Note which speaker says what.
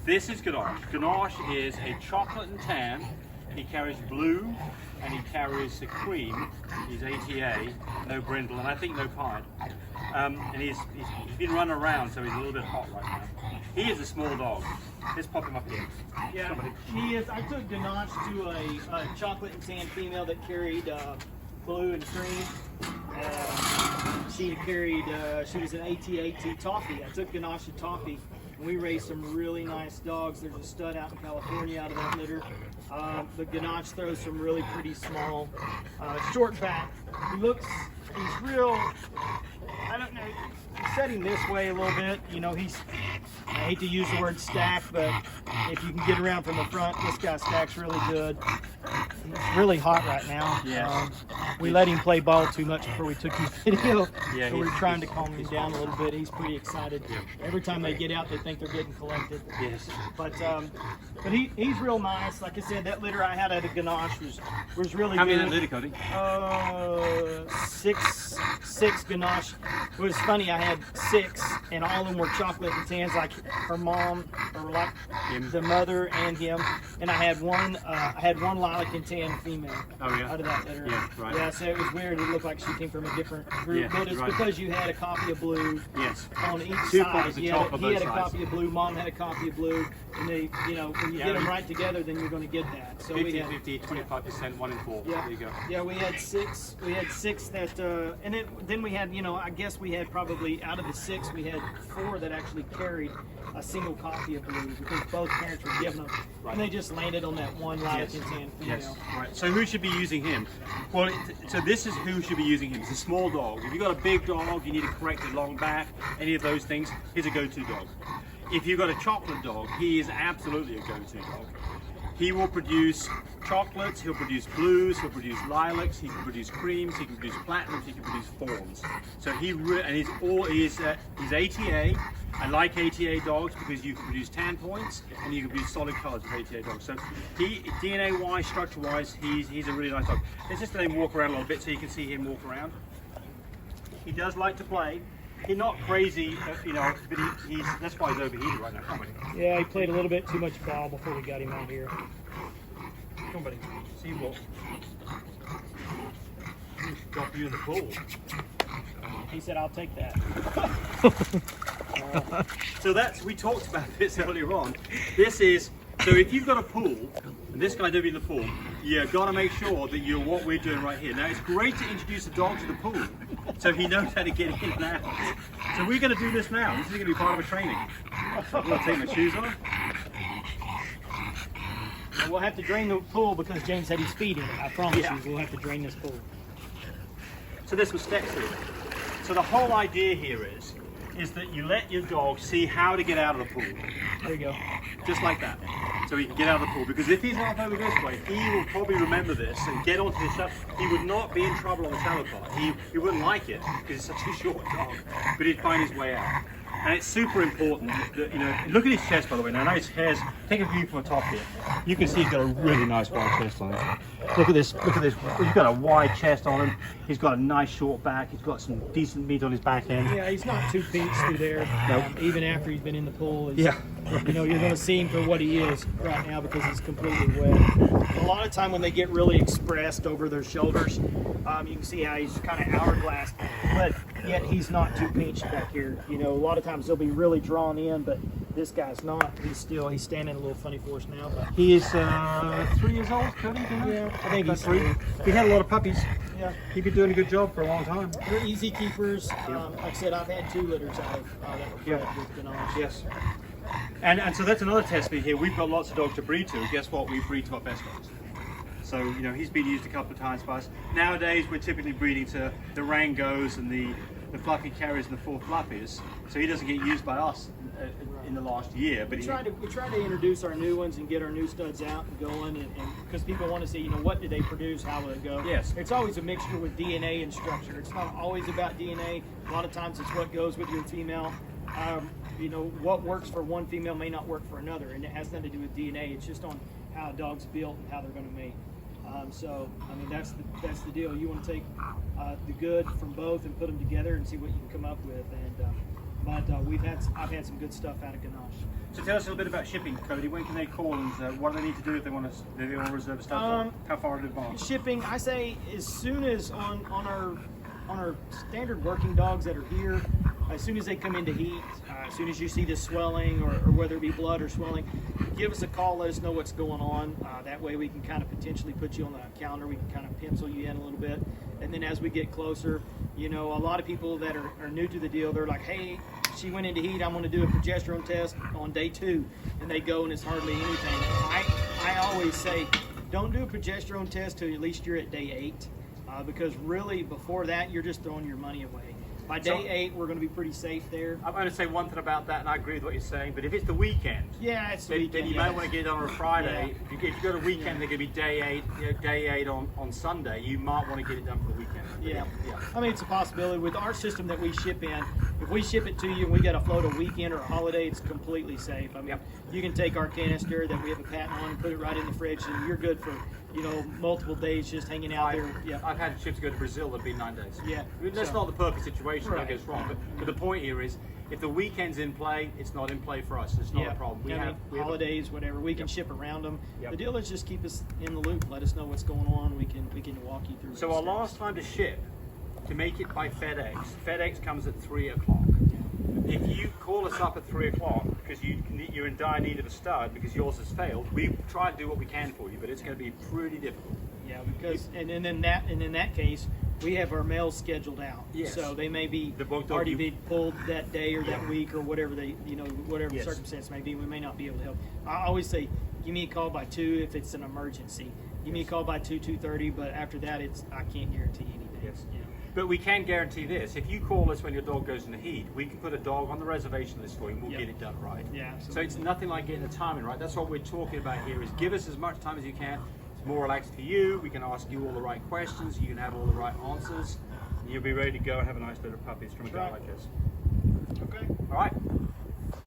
Speaker 1: This is Ganache. Ganache is a chocolate and tan. He carries blue and he carries the cream. He's ATA, no Brindle, and I think no pied. And he's been running around, so he's a little bit hot right now. He is a small dog. Let's pop him up here.
Speaker 2: Yeah, somebody. He is. I took Ganache to a chocolate and tan female that carried blue and cream. She carried, she was an AT Toffee. I took Ganache to Toffee, and we raised some really nice dogs. There's a stud out in California out of that litter. But Ganache throws some really pretty small, short back. He's real, I don't know, set him this way a little bit. You know, I hate to use the word stack, but if you can get around from the front, this guy stacks really good. He's really hot right now.
Speaker 1: Yeah.
Speaker 2: We let him play ball too much before we took his video,
Speaker 1: yeah,
Speaker 2: so we're trying to calm him down a little bit. He's pretty excited. Yeah. Every time they get out, they think they're getting collected.
Speaker 1: Yes.
Speaker 2: But he's real nice. Like I said, that litter I had out of Ganache was really good.
Speaker 1: How many litter, Cody?
Speaker 2: Six Ganache. It was funny, I had 6, and all of them were chocolate and tans, like her mom, or like
Speaker 1: him.
Speaker 2: The mother and him. And I had one lilac and tan female out of that litter.
Speaker 1: Yeah, right.
Speaker 2: Yeah, so it was weird. It looked like she came from a different group.
Speaker 1: Yeah,
Speaker 2: but it's because you had a copy of blue on each side. He had a copy of blue, mom had a copy of blue, and they, you know, when you get them right together, then you're going to get that. So
Speaker 1: 50-50, 25%, 1 in 4.
Speaker 2: Yeah.
Speaker 1: There you go.
Speaker 2: Yeah, we had 6. We had 6 that, and then we had, you know, I guess we had probably out of the 6, we had 4 that actually carried a single copy of blue because both parents were giving them, and they just landed on that one lilac and tan female.
Speaker 1: Yes. Right. So who should be using him? Well, so this is who should be using him. It's a small dog. If you've got a big dog, you need a corrected long back, any of those things, he's a go-to dog. If you've got a chocolate dog, he is absolutely a go-to dog. He will produce chocolates, he'll produce blues, he'll produce lilacs, he can produce creams, he can produce platinums, he can produce fawns. So he's ATA. I like ATA dogs because you can produce tan points and you can produce solid colors with ATA dogs. So DNA-wise, structure-wise, he's a really nice dog. Let's just let him walk around a little bit so you can see him walk around. He does like to play. He's not crazy, you know, but that's why he's overheated right now. Come on, buddy.
Speaker 2: Yeah, he played a little bit too much ball before we got him out here.
Speaker 1: Come on, buddy. See him walk. He should drop you in the pool.
Speaker 2: He said, "I'll take that."
Speaker 1: So we talked about this earlier on. So if you've got a pool, and this guy don't be in the pool, you've got to make sure that you're what we're doing right here. Now it's great to introduce a dog to the pool, so he knows how to get in and out. So we're going to do this now. This is going to be part of a training. I'm going to take my shoes off.
Speaker 2: And we'll have to drain the pool because James said he's feeding it. I promise you, we'll have to drain this pool.
Speaker 1: So this was step 3. So the whole idea here is that you let your dog see how to get out of the pool.
Speaker 2: There you go.
Speaker 1: Just like that. So he can get out of the pool. Because if he's off over this way, he will probably remember this and get onto the shallow. He would not be in trouble on the shallow part. He wouldn't like it because it's such a short dog. But he'd find his way out. And it's super important that, you know, look at his chest, by the way. Now his hairs, take a view from the top here. You can see he's got a really nice wide chest on him. Look at this, he's got a wide chest on him. He's got a nice short back. He's got some decent meat on his back end.
Speaker 2: Yeah, he's not too pinched through there.
Speaker 1: Nope.
Speaker 2: Even after he's been in the pool.
Speaker 1: Yeah.
Speaker 2: You know, you're going to see him for what he is right now because he's completely wet. A lot of time when they get really expressed over their shoulders, you can see how he's kind of hourglass, but yet he's not too pinched back here. You know, a lot of times they'll be really drawn in, but this guy's not. He's standing a little funny for us now. But
Speaker 1: he is 3 years old, Cody?
Speaker 2: Yeah, I think he's
Speaker 1: 3. He had a lot of puppies.
Speaker 2: Yeah.
Speaker 1: He'd been doing a good job for a long time.
Speaker 2: They're easy keepers. Like I said, I've had 2 litters out of that were bred with Ganache.
Speaker 1: Yes. And so that's another test for you here. We've got lots of dogs to breed to. Guess what? We breed to our best dogs. So, you know, he's been used a couple of times by us. Nowadays, we're typically breeding to the Rangos and the fluffy carriers and the 4 fluffies. So he doesn't get used by us in the last year. But we try
Speaker 2: to introduce our new ones and get our new studs out and going, and because people want to see, you know, what do they produce, how will it go?
Speaker 1: Yes.
Speaker 2: It's always a mixture with DNA and structure. It's not always about DNA. A lot of times it's what goes with your female. You know, what works for one female may not work for another, and it has nothing to do with DNA. It's just on how a dog's built and how they're going to mate. So, I mean, that's the deal. You want to take the good from both and put them together and see what you can come up with. And But I've had some good stuff out of Ganache.
Speaker 1: So tell us a little bit about shipping, Cody. When can they call and what do they need to do if they want to reserve a stud? How far in advance?
Speaker 2: Shipping, I say as soon as on our standard working dogs that are here, as soon as they come into heat, as soon as you see the swelling or whether it be blood or swelling, give us a call, let us know what's going on. That way we can kind of potentially put you on the calendar, we can kind of pencil you in a little bit. And then as we get closer, you know, a lot of people that are new to the deal, they're like, hey, she went into heat, I'm going to do a progesterone test on day 2. And they go and it's hardly anything. I always say, don't do a progesterone test till at least you're at day 8. Because really before that, you're just throwing your money away. By day 8, we're going to be pretty safe there.
Speaker 1: I'm going to say one thing about that, and I agree with what you're saying, but if it's the weekend,
Speaker 2: it's the weekend,
Speaker 1: then you might want to get it on a Friday. If you go to weekend, they're going to be day 8 on Sunday. You might want to get it done for the weekend.
Speaker 2: Yeah. I mean, it's a possibility. With our system that we ship in, if we ship it to you and we got to float a weekend or a holiday, it's completely safe. I mean, you can take our canister that we have a patent on and put it right in the fridge, and you're good for, you know, multiple days just hanging out there.
Speaker 1: I've had ships go to Brazil that'd be 9 days.
Speaker 2: Yeah.
Speaker 1: I mean, that's not the perfect situation,
Speaker 2: Right.
Speaker 1: don't get us wrong. But the point here is, if the weekend's in play, it's not in play for us. It's not a problem. We have
Speaker 2: holidays, whatever. We can ship around them.
Speaker 1: Yep.
Speaker 2: The deal is just keep us in the loop. Let us know what's going on. We can walk you through.
Speaker 1: So
Speaker 2: those
Speaker 1: our
Speaker 2: steps.
Speaker 1: last time to ship, to make it by FedEx comes at 3 o'clock. If you call us up at 3 o'clock because you're in dire need of a stud because yours has failed, we try to do what we can for you, but it's going to be pretty difficult.
Speaker 2: Yeah, because and in that case, we have our males scheduled out.
Speaker 1: Yes.
Speaker 2: So they may be already be pulled that day or that week or whatever whatever the circumstance may be. We may not be able to help. I always say, give me a call by 2 if it's an emergency. Give me a call by 2:30, but after that, I can't guarantee anything.
Speaker 1: Yes. Yeah. But we can guarantee this: if you call us when your dog goes into heat, we can put a dog on the reservation list for you, and we'll get it done right.
Speaker 2: Yeah, absolutely.
Speaker 1: So it's nothing like getting the timing right. That's what we're talking about here: is give us as much time as you can. It's more relaxed for you. We can ask you all the right questions. You can have all the right answers. And you'll be ready to go and have a nice litter of puppies from a guy like this.
Speaker 2: Okay.
Speaker 1: All right.